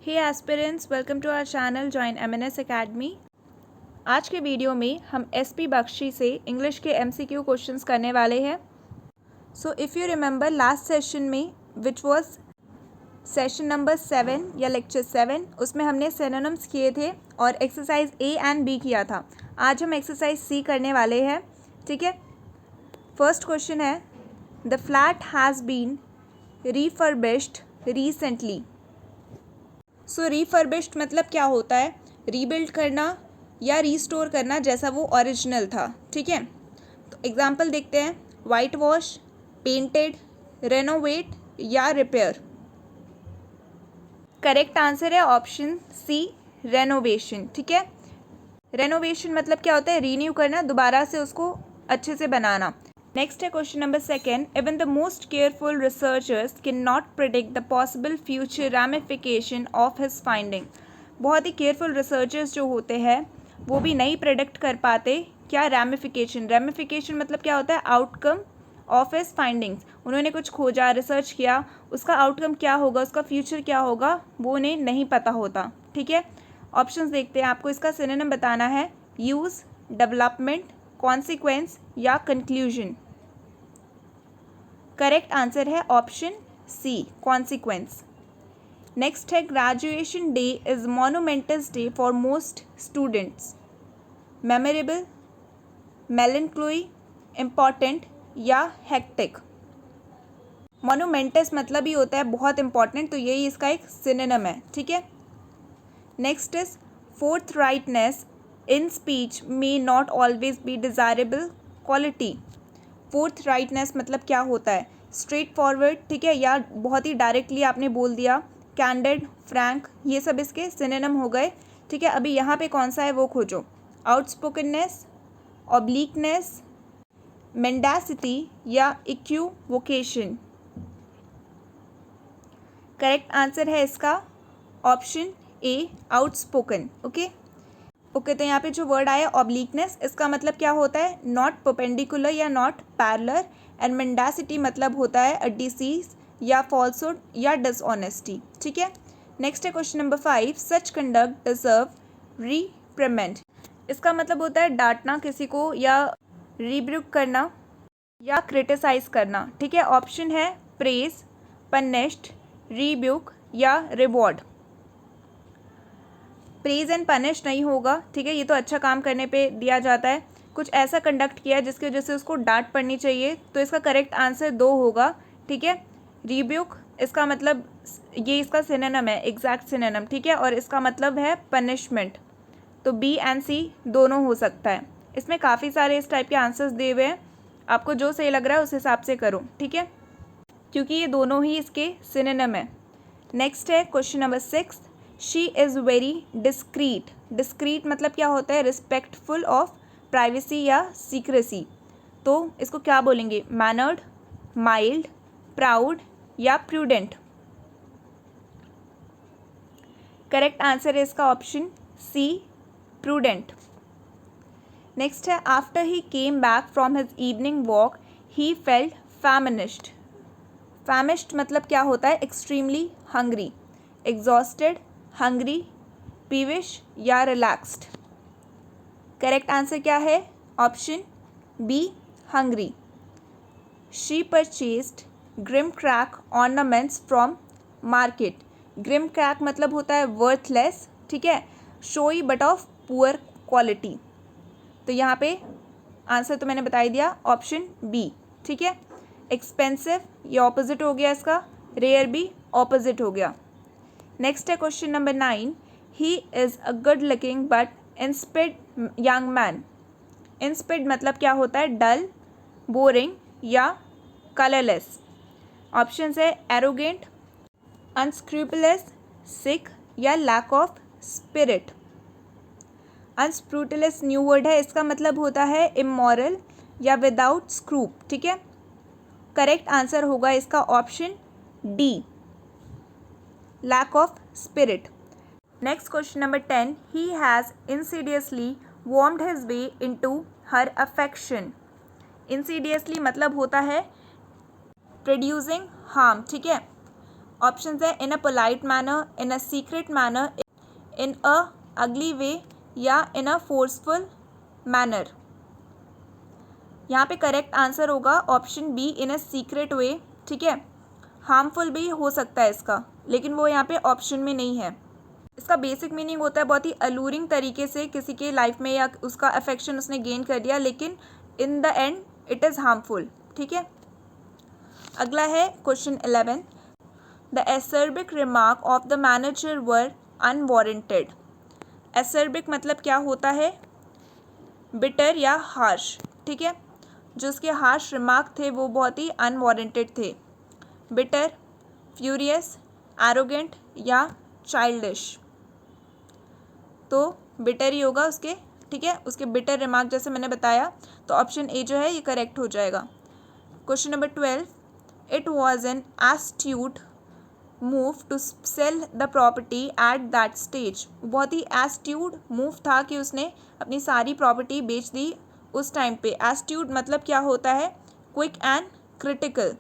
Hey aspirants, welcome to our channel join MNS academy. आज के video में हम एसपी बख्शी से इंग्लिश के एमसीक्यू क्वेश्चंस करने वाले हैं। So if you remember last session में विच वाज सेशन नंबर 7 या लेक्चर 7, उसमें हमने सिनोनिम्स किए थे और एक्सरसाइज ए एंड बी किया था। आज हम एक्सरसाइज सी करने वाले हैं। ठीक है, फर्स्ट क्वेश्चन है the flat has been refurbished recently. So refurbished मतलब क्या होता है? रीबिल्ड करना या रीस्टोर करना जैसा वो ओरिजिनल था। ठीक है, तो एग्जांपल देखते हैं। वाइट वॉश, पेंटेड, रेनोवेट या रिपेयर। करेक्ट आंसर है ऑप्शन सी, रेनोवेशन। ठीक है, रेनोवेशन मतलब क्या होता है? रीन्यू करना, दोबारा से उसको अच्छे से बनाना। नेक्स्ट है question number 2। Even the most careful researchers can not predict the possible future ramification of his finding. बहुत ही केयरफुल रिसर्चर्स जो होते हैं वो भी नहीं प्रिडिक्ट कर पाते क्या रैमिफिकेशन। रैमिफिकेशन मतलब क्या होता है? Outcome of his findings. उन्होंने कुछ खोजा, रिसर्च किया, उसका आउटकम क्या होगा, उसका फ्यूचर क्या होगा, वो उन्हें नहीं पता होता। ठीक है, ऑप्शंस देखते हैं। आपको इसका सिनोनिम बताना है। यूज़, डेवलपमेंट, कॉन्सिक्वेंस या कंक्लूजन। करेक्ट आंसर है ऑप्शन सी, कॉन्सिक्वेंस। नेक्स्ट है graduation day is momentous day for most students. Memorable, melancholy, important या हेक्टिक। मोनूमेंटस मतलब ही होता है बहुत इंपॉर्टेंट, तो यही इसका एक सिनोनिम है। ठीक है, next is forthrightness in speech may not always be desirable quality. Forthrightness मतलब क्या होता है? स्ट्रेट फॉरवर्ड, ठीक है, या बहुत ही डायरेक्टली आपने बोल दिया। कैंडिड, फ्रैंक, ये सब इसके सिनोनिम हो गए। ठीक है, अभी यहाँ पे कौन सा है वो खोजो। आउटस्पोकननेस, ऑब्लिकनेस, मेंडासिटी या इक्विवोकेशन। करेक्ट आंसर है इसका ऑप्शन ए, आउटस्पोकन। ओके, तो यहाँ पे जो वर्ड आया ऑब्लिकनेस, इसका मतलब क्या होता है? नॉट परपेंडिकुलर या नॉट पैरेलल। एंड मेंडासिटी मतलब होता है अ डिसीज या फॉल्सहुड या डिसऑनेस्टी। ठीक है, नेक्स्ट है क्वेश्चन नंबर 5। सच कंडक्ट डिजर्व रिप्रिमेंड। इसका मतलब होता है डांटना किसी को, या रिब्यूक करना, या क्रिटिसाइज करना। ठीक है, ऑप्शन है प्रेज, पनिश्ड, रिब्यूक या रिवॉर्ड। प्रेज एंड पनिश नहीं होगा। ठीक है, ये तो अच्छा काम करने पे दिया जाता है। कुछ ऐसा कंडक्ट किया जिसकी वजह से उसको डांट पड़नी चाहिए, तो इसका करेक्ट आंसर 2 होगा। ठीक है, रिब्यूक, इसका मतलब ये इसका सिनोनिम है, एग्जैक्ट सिनोनिम। ठीक है, और इसका मतलब है पनिशमेंट। तो बी एंड सी दोनों हो सकता है। इसमें काफ़ी सारे इस टाइप के आंसर्स दिए हुए हैं, आपको जो सही लग रहा है उस हिसाब से करो। ठीक है, क्योंकि ये दोनों ही इसके सिनोनिम है। नेक्स्ट है question number 6। She is very discrete. Discrete मतलब क्या होता है? रिस्पेक्टफुल ऑफ प्राइवेसी या सीक्रेसी। तो इसको क्या बोलेंगे? मैनर्ड, माइल्ड, प्राउड या प्रूडेंट। करेक्ट आंसर है इसका ऑप्शन सी, प्रूडेंट। नेक्स्ट है after he came back from his evening walk he felt famished. Famished मतलब क्या होता है? Extremely hungry, exhausted, hungry, peevish या रिलैक्स्ड। करेक्ट आंसर क्या है? Option B, hungry. She purchased gimcrack ornaments from market. Gimcrack मतलब होता है वर्थलेस, ठीक है, showy but of poor quality. तो यहाँ पे आंसर तो मैंने बता ही दिया, ऑप्शन बी। ठीक है, एक्सपेंसिव ये ऑपोजिट हो गया इसका, रेयर भी ऑपोजिट हो गया। नेक्स्ट है question number 9। He is a good looking but insipid young man. Insipid मतलब क्या होता है? डल, बोरिंग या कलरलेस। ऑप्शंस है एरोगेंट, अनस्क्रूपुलस, सिक या lack of spirit. Unscrupulous new word है, इसका मतलब होता है इमोरल या विदाउट स्क्रूप। ठीक है, करेक्ट आंसर होगा इसका option D, lack of spirit. Next question number 10। He has insidiously wormed his way into her affection. Insidiously मतलब होता है प्रोड्यूसिंग हार्म। ठीक है, ऑप्शन है in a polite manner, in a secret manner, in a ugly way या in a forceful manner. यहाँ पे correct answer होगा option B, in a secret way. ठीक है, हार्मफुल भी हो सकता है इसका, लेकिन वो यहाँ पे ऑप्शन में नहीं है। इसका बेसिक मीनिंग होता है बहुत ही अलूरिंग तरीके से किसी के लाइफ में या उसका अफेक्शन उसने गेन कर दिया, लेकिन in the end it is harmful. ठीक है, अगला है question 11। The acerbic remark of the manager were unwarranted. Acerbic मतलब क्या होता है? बिटर या हार्श। ठीक है, जो उसके हार्श रिमार्क थे वो बहुत ही अनवारंटेड थे। बिटर, फ्यूरियस, एरोगेंट या चाइल्डिश। तो बिटर ही होगा उसके। ठीक है, उसके बिटर रिमार्क जैसे मैंने बताया, तो ऑप्शन ए जो है ये करेक्ट हो जाएगा। Question number 12। It was an astute move to sell the property at that stage. बहुत ही एस्ट्यूट मूव था कि उसने अपनी सारी प्रॉपर्टी बेच दी उस टाइम पे। एस्ट्यूट मतलब क्या होता है? Quick and critical.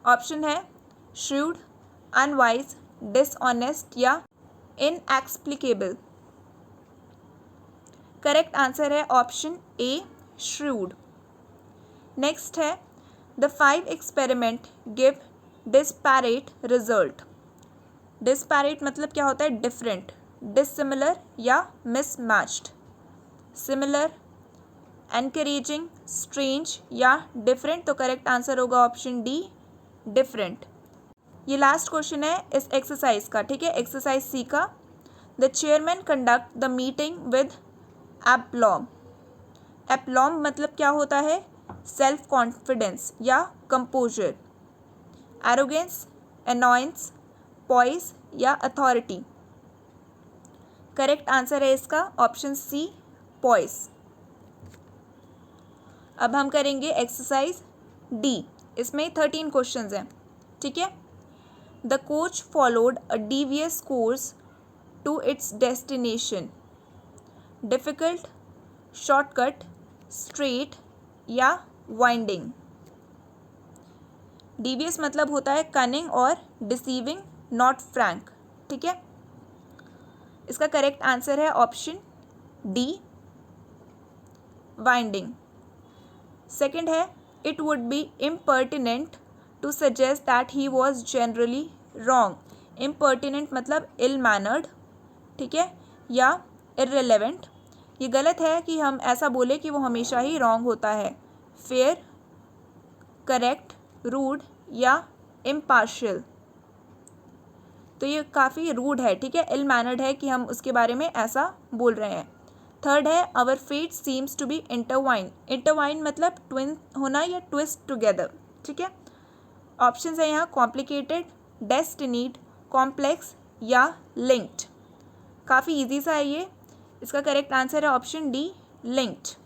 ऑप्शन है श्रूड, अनवाइज, डिसऑनेस्ट या इनएक्सप्लिकेबल। करेक्ट आंसर है ऑप्शन ए, श्रूड। नेक्स्ट है the 5 experiment give disparate result. Disparate मतलब क्या होता है? डिफरेंट, डिससिमिलर या मिसमैच्ड। सिमिलर, एनकरेजिंग, स्ट्रेंज या डिफरेंट। तो करेक्ट आंसर होगा ऑप्शन डी, डिफरेंट। ये लास्ट क्वेश्चन है इस एक्सरसाइज का। ठीक है, एक्सरसाइज सी का। The chairman conduct the meeting with aplomb. Aplomb मतलब क्या होता है? सेल्फ कॉन्फिडेंस या कंपोजर। एरोगेंस, अनॉयंस, पॉइस या अथॉरिटी। करेक्ट आंसर है इसका ऑप्शन सी, पॉइस। अब हम करेंगे एक्सरसाइज डी। इसमें 13 क्वेश्चंस हैं। ठीक है, the coach followed a devious course to its destination. Difficult, shortcut, straight या वाइंडिंग। डिवियस मतलब होता है कनिंग और डिसीविंग, नॉट फ्रैंक। ठीक है, इसका करेक्ट आंसर है ऑप्शन डी, वाइंडिंग। सेकंड है it would be impertinent to suggest that he was generally wrong. Impertinent मतलब इल मैनर्ड। ठीक है, या इर्रेलेवेंट। ये गलत है कि हम ऐसा बोले कि वो हमेशा ही रॉन्ग होता है। फेयर, करेक्ट, रूड या इम्पार्शियल। तो ये काफ़ी रूड है। ठीक है, इल मैनर्ड है कि हम उसके बारे में ऐसा बोल रहे हैं। थर्ड है our fate seems to be intertwine. Intertwine मतलब ट्विन होना या ट्विस्ट टुगेदर। ठीक है, ऑप्शन है यहाँ कॉम्प्लिकेटेड, डेस्टिनीड, कॉम्प्लेक्स या लिंक्ड। काफ़ी इजी सा है ये। इसका करेक्ट आंसर है ऑप्शन डी, लिंक्ड।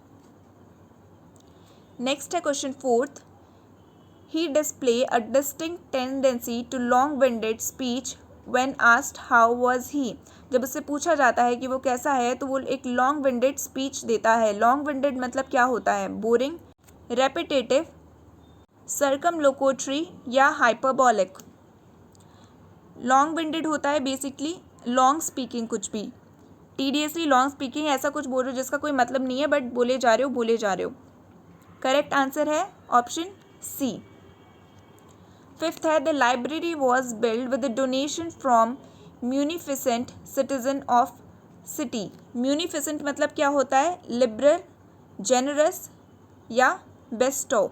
नेक्स्ट है question 4th। He display a distinct tendency to long winded speech when asked how was he. जब उससे पूछा जाता है कि वो कैसा है, तो वो एक लॉन्ग विंडेड स्पीच देता है। लॉन्ग विंडेड मतलब क्या होता है? बोरिंग, रेपिटेटिव, सर्कमलोक्यूटरी या हाइपरबॉलिक। लॉन्ग विंडेड होता है बेसिकली लॉन्ग स्पीकिंग, कुछ भी टीडियसली लॉन्ग स्पीकिंग, ऐसा कुछ बोल रहे हो जिसका कोई मतलब नहीं है बट बोले जा रहे हो। करेक्ट आंसर है ऑप्शन सी। 5th है the library was build with donation from munificent citizen of city. Munificent मतलब क्या होता है? लिबरल, जेनरस या बेस्टो।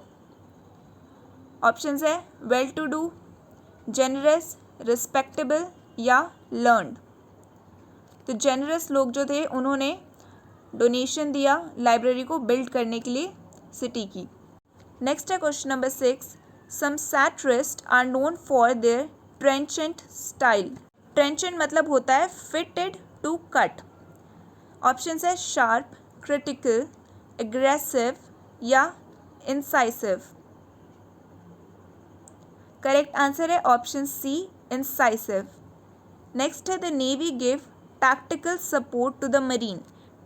ऑप्शंस है well to do, generous, respectable या लर्नड। तो जेनरस लोग जो थे उन्होंने डोनेशन दिया लाइब्रेरी को बिल्ड करने के लिए सिटी की। नेक्स्ट है question number 6। Some satirist are known for their trenchant style. Trenchant मतलब होता है फिटेड टू कट। ऑप्शंस है शार्प, क्रिटिकल, एग्रेसिव या इंसाइसिव। करेक्ट आंसर है ऑप्शन सी, इंसाइसिव। नेक्स्ट है the navy give tactical support to the marine.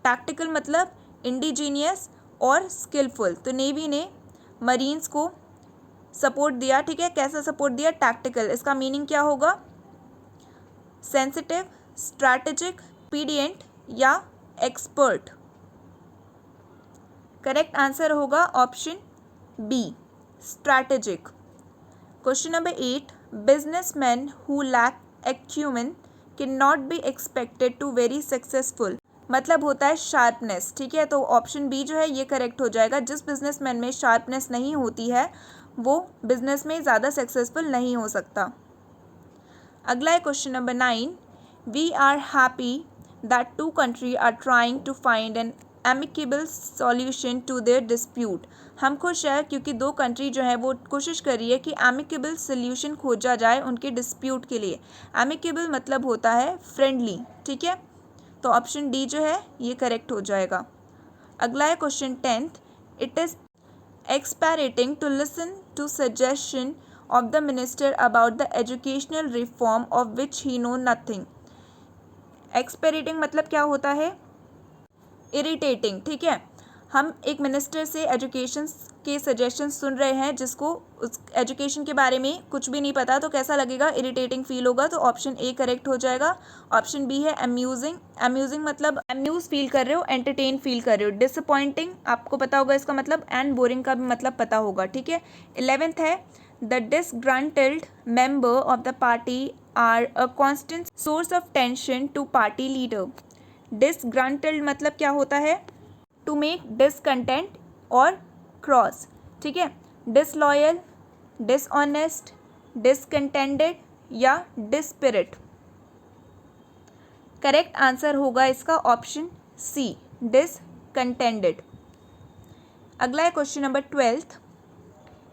Tactical मतलब indigenous और skilful. तो नेवी ने मरीन्स को सपोर्ट दिया, ठीक है। कैसा सपोर्ट दिया? टैक्टिकल। इसका मीनिंग क्या होगा? सेंसिटिव, स्ट्रैटेजिक, पीडिएंट या एक्सपर्ट। करेक्ट आंसर होगा option B, strategic. Question number 8, businessman who lack acumen can not be expected to very successful. मतलब होता है शार्पनेस, ठीक है। तो ऑप्शन बी जो है ये करेक्ट हो जाएगा। जिस बिजनेसमैन में शार्पनेस नहीं होती है वो बिजनेस में ज़्यादा सक्सेसफुल नहीं हो सकता। अगला है question number 9, we are happy that two country are trying to find an amicable solution to their dispute. हम खुश हैं क्योंकि दो कंट्री जो है वो कोशिश कर रही है कि एमिकेबल सोल्यूशन खोजा जाए उनके डिस्प्यूट के लिए। एमिकेबल मतलब होता है फ्रेंडली, ठीक है। तो ऑप्शन डी जो है ये करेक्ट हो जाएगा। अगला है question 10th, it is exasperating to listen to suggestion of the minister about the educational reform of which he know nothing. Exasperating मतलब क्या होता है? इरिटेटिंग, ठीक है। हम एक मिनिस्टर से एजुकेशन के सजेशन सुन रहे हैं जिसको उस एजुकेशन के बारे में कुछ भी नहीं पता, तो कैसा लगेगा? इरिटेटिंग फील होगा। तो ऑप्शन ए करेक्ट हो जाएगा। ऑप्शन बी है अम्यूजिंग। अम्यूजिंग मतलब अम्यूज फील कर रहे हो, एंटरटेन फील कर रहे हो। डिसअपॉइंटिंग आपको पता होगा इसका मतलब, एंड बोरिंग का भी मतलब पता होगा, ठीक है। 11th है, the disgruntled member of the party are a constant source of tension to party leader. Disgruntled मतलब क्या होता है? टू मेक डिसकंटेंट और क्रॉस, ठीक है। डिसलॉयल, डिसऑनेस्ट, डिसकंटेंटेड या डिस्पिरिट। करेक्ट आंसर होगा इसका ऑप्शन सी, डिसकंटेंटेड। अगला है question number 12th,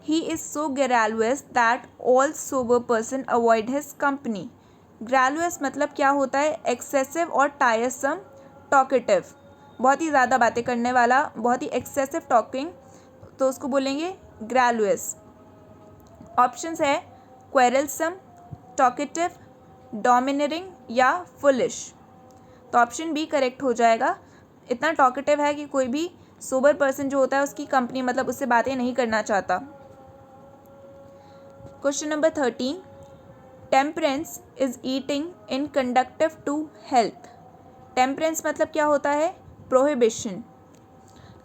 he is so garrulous that all sober person avoid his company. Garrulous मतलब क्या होता है? एक्सेसिव और टायरसम, टॉकेटिव, बहुत ही ज़्यादा बातें करने वाला, बहुत ही एक्सेसिव टॉकिंग, तो उसको बोलेंगे ग्रैलुअस। ऑप्शंस है क्वेरलसम, टॉकेटिव, डोमिनेटिंग या फुलिश। तो ऑप्शन बी करेक्ट हो जाएगा। इतना टॉकेटिव है कि कोई भी सोबर पर्सन जो होता है उसकी कंपनी मतलब उससे बातें नहीं करना चाहता। Question number 13, temperance is eating in conductive to health. Temperance मतलब क्या होता है? प्रोहिबिशन।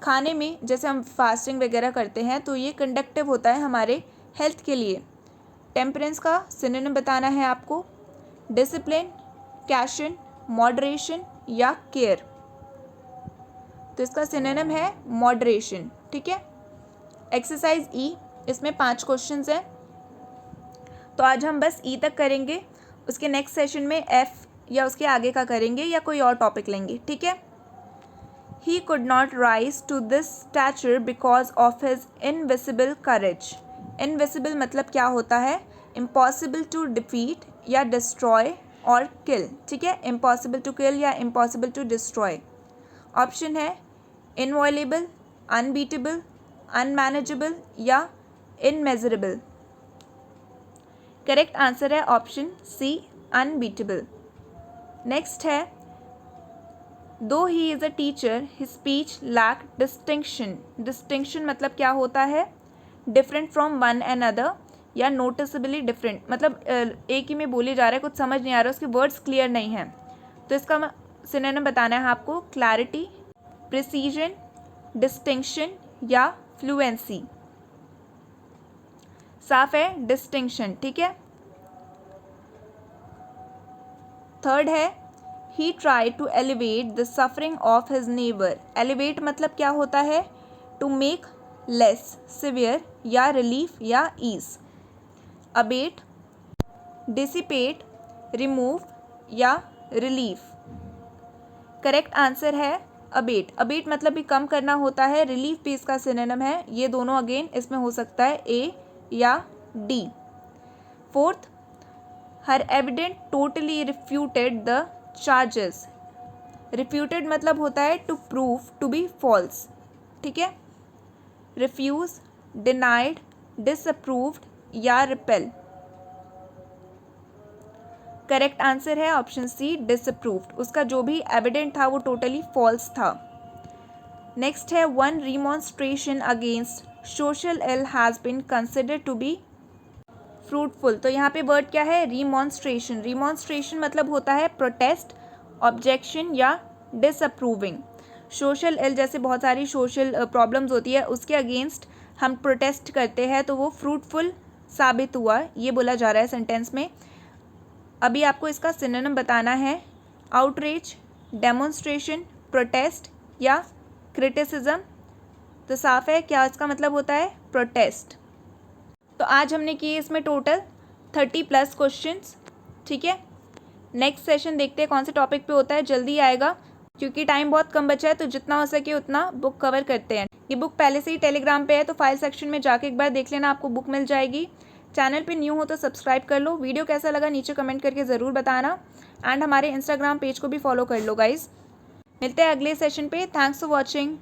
खाने में जैसे हम फास्टिंग वगैरह करते हैं तो ये कंडक्टिव होता है हमारे हेल्थ के लिए। टेम्परेंस का सिनोनिम बताना है आपको। डिसिप्लिन, कैशन, मॉडरेशन या केयर। तो इसका सिनोनिम है मॉडरेशन, ठीक है। एक्सरसाइज ई, इसमें 5 क्वेश्चंस हैं, तो आज हम बस ई तक करेंगे। उसके नेक्स्ट सेशन में एफ या उसके आगे का करेंगे या कोई और टॉपिक लेंगे, ठीक है। He could not rise to this stature because of his invisible courage. Invisible मतलब क्या होता है? Impossible to defeat या destroy और kill, ठीक है। Impossible to kill या impossible to destroy। ऑप्शन है inviolable, unbeatable, unmanageable या immeasurable। करेक्ट आंसर है ऑप्शन सी, unbeatable। नेक्स्ट है, though he is a teacher his speech lack distinction. Distinction मतलब क्या होता है? Different from one and other या नोटिसबली डिफरेंट, मतलब एक ही में बोले जा रहा है, कुछ समझ नहीं आ रहा, उसके वर्ड्स क्लियर नहीं हैं। तो इसका सिनोनिम बताना है आपको। क्लैरिटी, प्रिसीजन, डिस्टिंक्शन या फ्लुएंसी। साफ है, डिस्टिंक्शन, ठीक है। थर्ड है, he try to alleviate the suffering of his neighbour. Alleviate मतलब क्या होता है? टू मेक लेस सिवियर या रिलीफ या ईज। अबेट, डिसिपेट, रिमूव या रिलीफ। करेक्ट आंसर है अबेट। अबेट मतलब भी कम करना होता है, रिलीफ भी इसका सिनोनिम है। ये दोनों अगेन इसमें हो सकता है ए या D. Fourth, her evident totally refuted the charges. Refuted मतलब होता है to prove to be false, ठीक है। रिफ्यूज, डिनाइड, डिसअप्रूव्ड या रिपेल। करेक्ट आंसर है ऑप्शन सी, डिसअप्रूव्ड। उसका जो भी एविडेंट था वो टोटली फॉल्स था। नेक्स्ट है one remonstration against social ill has been considered to be fruitful. तो यहाँ पे वर्ड क्या है, रिमॉन्स्ट्रेशन। रिमॉन्स्ट्रेशन मतलब होता है प्रोटेस्ट, ऑब्जेक्शन या डिसअप्रूविंग। सोशल इल जैसे बहुत सारी सोशल प्रॉब्लम्स होती है, उसके अगेंस्ट हम प्रोटेस्ट करते हैं तो वो फ्रूटफुल साबित हुआ, ये बोला जा रहा है सेंटेंस में। अभी आपको इसका सिनोनिम बताना है, आउटरीच, डेमोन्स्ट्रेशन, प्रोटेस्ट या क्रिटिसिज्म। तो साफ है क्या इसका मतलब होता है, प्रोटेस्ट। तो आज हमने किए इसमें टोटल 30+ क्वेश्चंस, ठीक है। नेक्स्ट सेशन देखते हैं कौन से टॉपिक पे होता है, जल्दी आएगा क्योंकि टाइम बहुत कम बचा है, तो जितना हो सके उतना बुक कवर करते हैं। ये बुक पहले से ही टेलीग्राम पे है, तो फाइल सेक्शन में जाके एक बार देख लेना, आपको बुक मिल जाएगी। चैनल पे न्यू हो तो सब्सक्राइब कर लो। वीडियो कैसा लगा नीचे कमेंट करके ज़रूर बताना, एंड हमारे इंस्टाग्राम पेज को भी फॉलो कर लो गाइज़। मिलते हैं अगले सेशन पे। Thanks for watching.